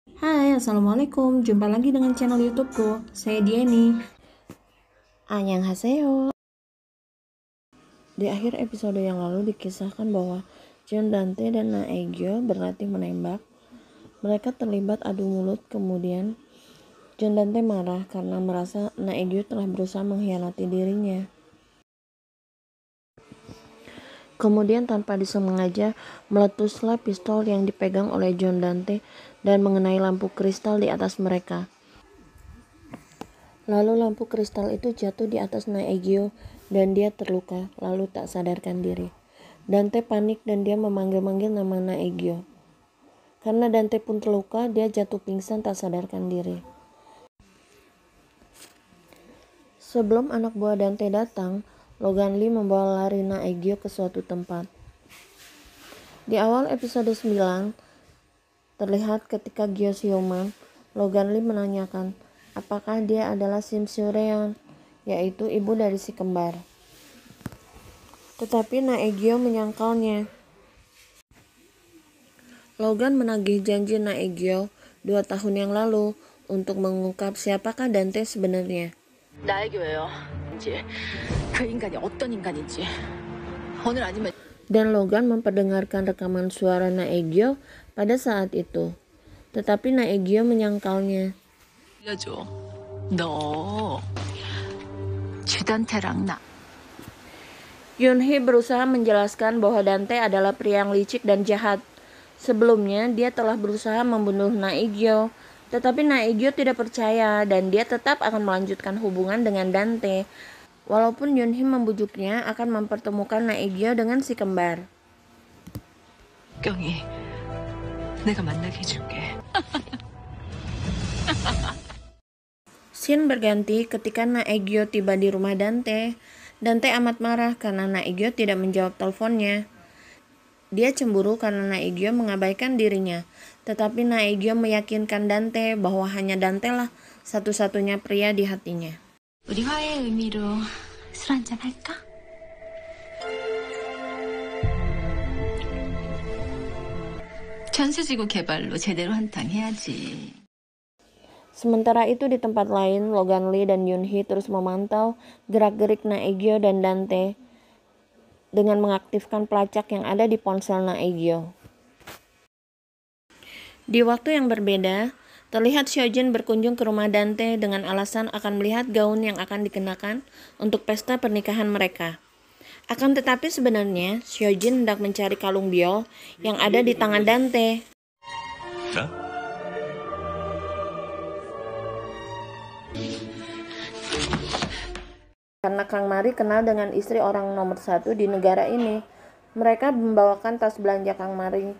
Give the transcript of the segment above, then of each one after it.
Hai, Assalamualaikum. Jumpa lagi dengan channel YouTubeku. Saya Diani. Annyeonghaseyo. Di akhir episode yang lalu dikisahkan bahwa Jeon Dante dan Na Aegyo berlatih menembak. Mereka terlibat adu mulut, kemudian Jeon Dante marah karena merasa Na Aegyo telah berusaha mengkhianati dirinya. Kemudian tanpa disengaja meletuslah pistol yang dipegang oleh Jeon Dante dan mengenai lampu kristal di atas mereka. Lalu lampu kristal itu jatuh di atas Na Aegyo dan dia terluka, lalu tak sadarkan diri. Dante panik dan dia memanggil-manggil nama Na Aegyo. Karena Dante pun terluka, dia jatuh pingsan tak sadarkan diri. Sebelum anak buah Dante datang, Logan Lee membawa lari Na Aegyo ke suatu tempat. Di awal episode 9, terlihat ketika Gyo Seo-man, Logan Lee menanyakan apakah dia adalah Sim Soo-reon, yaitu ibu dari si kembar. Tetapi Na Aegyo menyangkalnya. Logan menagih janji Na Aegyo 2 tahun yang lalu untuk mengungkap siapakah Dante sebenarnya. 나에게요. 이제 그 인간이 어떤 인간인지 오늘 아니면 Dan Logan memperdengarkan rekaman suara Na Aegyo pada saat itu. Tetapi Na Aegyo menyangkalnya. 알려줘. 너 주단태랑 나. Yoonhee berusaha menjelaskan bahwa Dante adalah pria yang licik dan jahat. Sebelumnya dia telah berusaha membunuh Na Aegyo, tetapi Na Aegyo tidak percaya dan dia tetap akan melanjutkan hubungan dengan Dante. Walaupun Yoonhee membujuknya akan mempertemukan Na Aegyo dengan si kembar. 경이 내가 만나게 해줄게. Scene berganti ketika Na Aegyo tiba di rumah Dante. Dante amat marah karena Na Aegyo tidak menjawab teleponnya. Dia cemburu karena Na Aegyo mengabaikan dirinya. Tetapi Na Aegyo meyakinkan Dante bahwa hanya Dante lah satu-satunya pria di hatinya. 우리 화해의 의미로 술 한잔 할까? 천수지구 개발로 제대로 한탕 해야지. Sementara itu di tempat lain, Logan Lee dan Yoonhee terus memantau gerak-gerik Na Aegyo dan Dante dengan mengaktifkan pelacak yang ada di ponsel Na Aegyo. Di waktu yang berbeda, terlihat Seojin berkunjung ke rumah Dante dengan alasan akan melihat gaun yang akan dikenakan untuk pesta pernikahan mereka. Akan tetapi sebenarnya Seojin hendak mencari kalung biol yang ada di tangan Dante. Karena Kang Mari kenal dengan istri orang nomor 1 di negara ini, mereka membawakan tas belanja Kang Mari.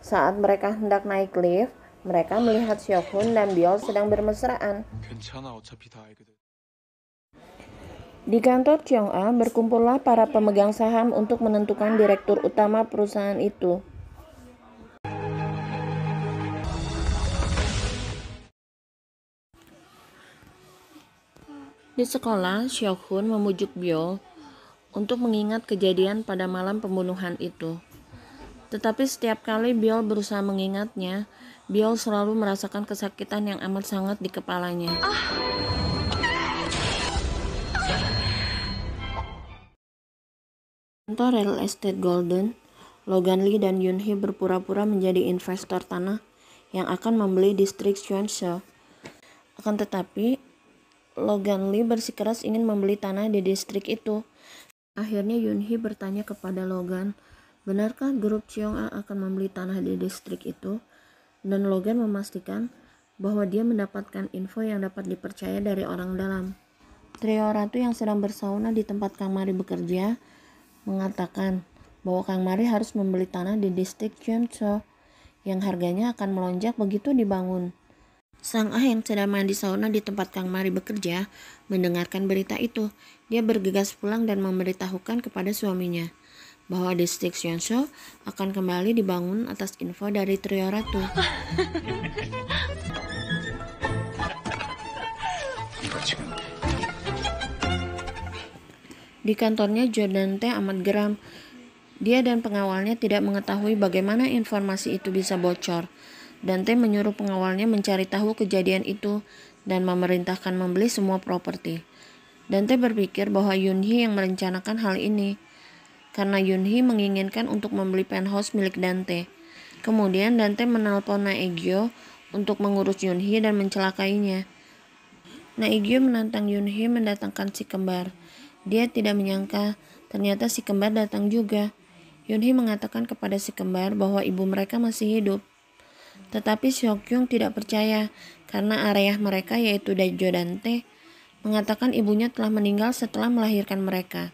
Saat mereka hendak naik lift, mereka melihat Seok-hun dan Biol sedang bermesraan. Di kantor Cheong-a berkumpullah para pemegang saham untuk menentukan direktur utama perusahaan itu. Di sekolah, Seok-hun memujuk Biol untuk mengingat kejadian pada malam pembunuhan itu. Tetapi setiap kali Biol berusaha mengingatnya, Biol selalu merasakan kesakitan yang amat sangat di kepalanya. Kantor real estate Golden, Logan Lee dan Yoonhee berpura-pura menjadi investor tanah yang akan membeli distrik Cheonso. Akan tetapi, Logan Lee bersikeras ingin membeli tanah di distrik itu. Akhirnya Yoonhee bertanya kepada Logan, benarkah grup Cheong-a akan membeli tanah di distrik itu? Dan Logan memastikan bahwa dia mendapatkan info yang dapat dipercaya dari orang dalam. Trio ratu yang sedang bersauna di tempat Kang Mari bekerja mengatakan bahwa Kang Mari harus membeli tanah di distrik Cheonso yang harganya akan melonjak begitu dibangun. Sang Ah yang sedang mandi sauna di tempat Kang Mari bekerja mendengarkan berita itu. Dia bergegas pulang dan memberitahukan kepada suaminya bahwa distrik Cheonso akan kembali dibangun atas info dari trio ratu. Di kantornya Dante amat geram. Dia dan pengawalnya tidak mengetahui bagaimana informasi itu bisa bocor. Dante menyuruh pengawalnya mencari tahu kejadian itu dan memerintahkan membeli semua properti. Dante berpikir bahwa Yoonhee yang merencanakan hal ini, karena Yoonhee menginginkan untuk membeli penthouse milik Dante. Kemudian Dante menelpon Naegyo untuk mengurus Yoonhee dan mencelakainya. Naegyo menantang Yoonhee mendatangkan si kembar. Dia tidak menyangka ternyata si kembar datang juga. Yoonhee mengatakan kepada si kembar bahwa ibu mereka masih hidup. Tetapi Seokjung tidak percaya karena ayah mereka yaitu Daejo Dante mengatakan ibunya telah meninggal setelah melahirkan mereka.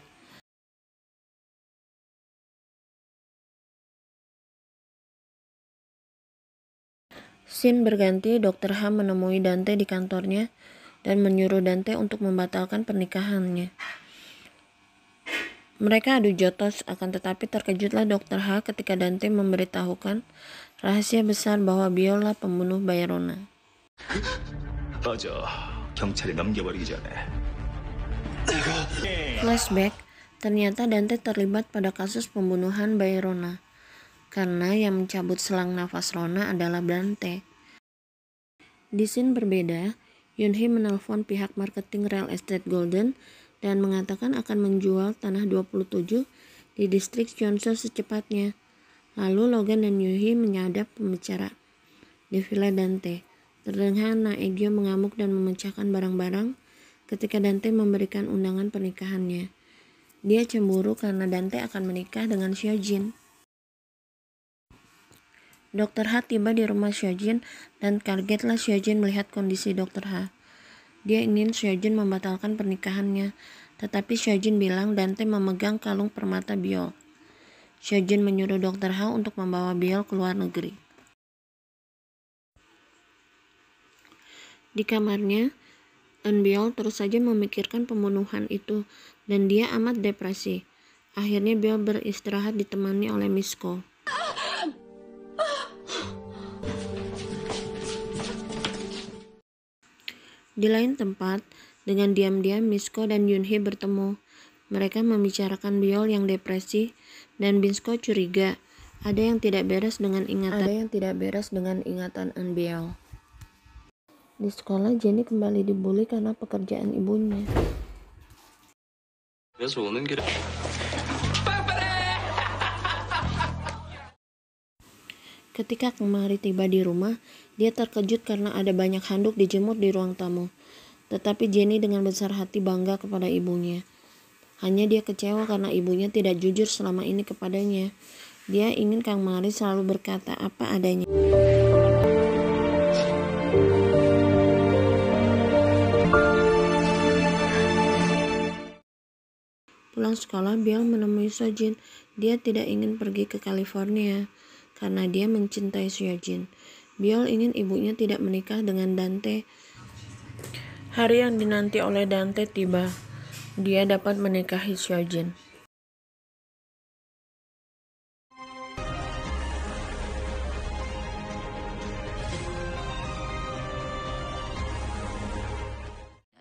Scene berganti, Dr. Ha menemui Dante di kantornya dan menyuruh Dante untuk membatalkan pernikahannya. Mereka adu jotos, akan tetapi terkejutlah Dr. Ha ketika Dante memberitahukan rahasia besar bahwa Biola pembunuh Bayrona. Flashback, ternyata Dante terlibat pada kasus pembunuhan Bayrona, karena yang mencabut selang nafas Rona adalah Dante. Di scene berbeda, Yoonhee menelpon pihak marketing real estate Golden dan mengatakan akan menjual tanah 27 di distrik Cheonso secepatnya. Lalu Logan dan Yoonhee menyadap pembicara di villa Dante. Terdengar Naegyo mengamuk dan memecahkan barang-barang ketika Dante memberikan undangan pernikahannya. Dia cemburu karena Dante akan menikah dengan Seojin. Dr. Ha tiba di rumah Seojin dan kagetlah Seojin melihat kondisi Dr. Ha. Dia ingin Seojin membatalkan pernikahannya, tetapi Seojin bilang Dante memegang kalung permata Biol. Seojin menyuruh Dr. Ha untuk membawa Biol ke luar negeri. Di kamarnya, Eun Biol terus saja memikirkan pembunuhan itu dan dia amat depresi. Akhirnya Biol beristirahat ditemani oleh Misko. Di lain tempat, dengan diam-diam Misko dan Yoonhee bertemu. Mereka membicarakan Biol yang depresi dan Misko curiga ada yang tidak beres dengan ingatan Eun Biol. Di sekolah, Jenny kembali dibully karena pekerjaan ibunya. Ketika Kemari tiba di rumah, dia terkejut karena ada banyak handuk dijemur di ruang tamu. Tetapi Jenny dengan besar hati bangga kepada ibunya. Hanya dia kecewa karena ibunya tidak jujur selama ini kepadanya. Dia ingin Kang Mari selalu berkata apa adanya. Pulang sekolah, Biol menemui Seojin. Dia tidak ingin pergi ke California karena dia mencintai Seojin. Biol ingin ibunya tidak menikah dengan Dante. Hari yang dinanti oleh Dante tiba. Dia dapat menikahi Seojin.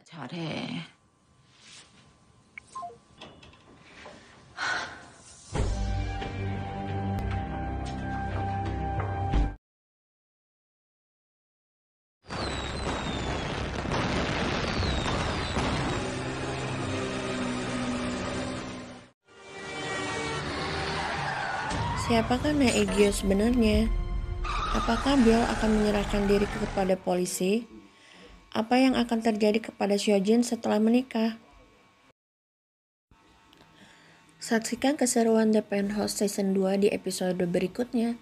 잘해. Siapakah Naegyo sebenarnya? Apakah Biol akan menyerahkan diri kepada polisi? Apa yang akan terjadi kepada Seojin setelah menikah? Saksikan keseruan The Penthouse Season 2 di episode berikutnya.